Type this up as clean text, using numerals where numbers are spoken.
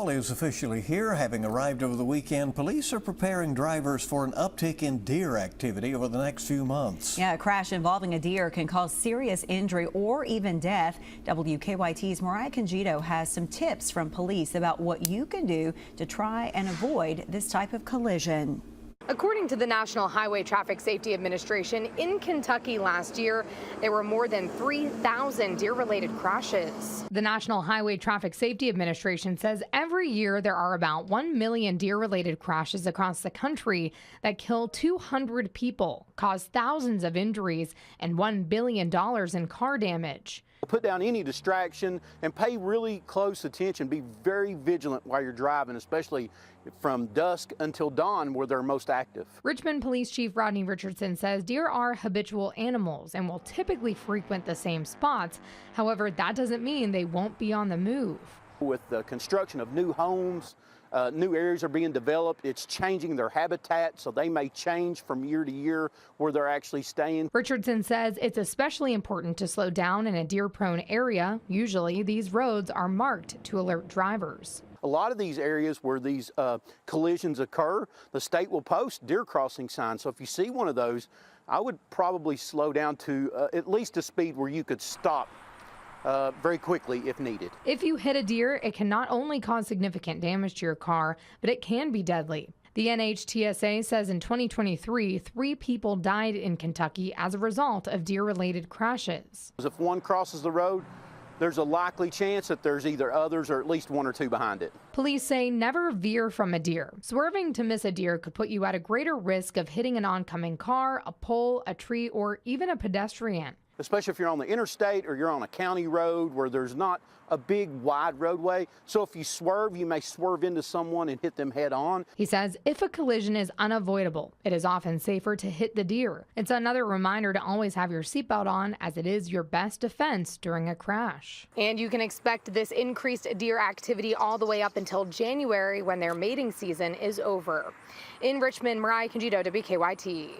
Fall is officially here. Having arrived over the weekend, police are preparing drivers for an uptick in deer activity over the next few months. Yeah, a crash involving a deer can cause serious injury or even death. WKYT's Mariah Congito has some tips from police about what you can do to try and avoid this type of collision. According to the National Highway Traffic Safety Administration, in Kentucky last year, there were more than 3,000 deer-related crashes. The National Highway Traffic Safety Administration says every year there are about 1 million deer-related crashes across the country that kill 200 people, cause thousands of injuries, and $1 billion in car damage. Put down any distraction and pay really close attention. Be very vigilant while you're driving, especially from dusk until dawn where they're most active. Richmond Police Chief Rodney Richardson says deer are habitual animals and will typically frequent the same spots. However, that doesn't mean they won't be on the move. With the construction of new homes, new areas are being developed. It's changing their habitat, so they may change from year to year where they're actually staying. Richardson says it's especially important to slow down in a deer-prone area. Usually, these roads are marked to alert drivers. A lot of these areas where these collisions occur, the state will post deer crossing signs. So if you see one of those, I would probably slow down to at least a speed where you could stop very quickly if needed. If you hit a deer, it can not only cause significant damage to your car, but it can be deadly. The NHTSA says in 2023, 3 people died in Kentucky as a result of deer-related crashes. If one crosses the road, there's a likely chance that there's either others or at least 1 or 2 behind it. Police say never veer from a deer. Swerving to miss a deer could put you at a greater risk of hitting an oncoming car, a pole, a tree, or even a pedestrian. Especially if you're on the interstate or you're on a county road where there's not a big wide roadway. So if you swerve, you may swerve into someone and hit them head on. He says if a collision is unavoidable, it is often safer to hit the deer. It's another reminder to always have your seatbelt on, as it is your best defense during a crash. And you can expect this increased deer activity all the way up until January, when their mating season is over. In Richmond, Mariah Congito, WKYT.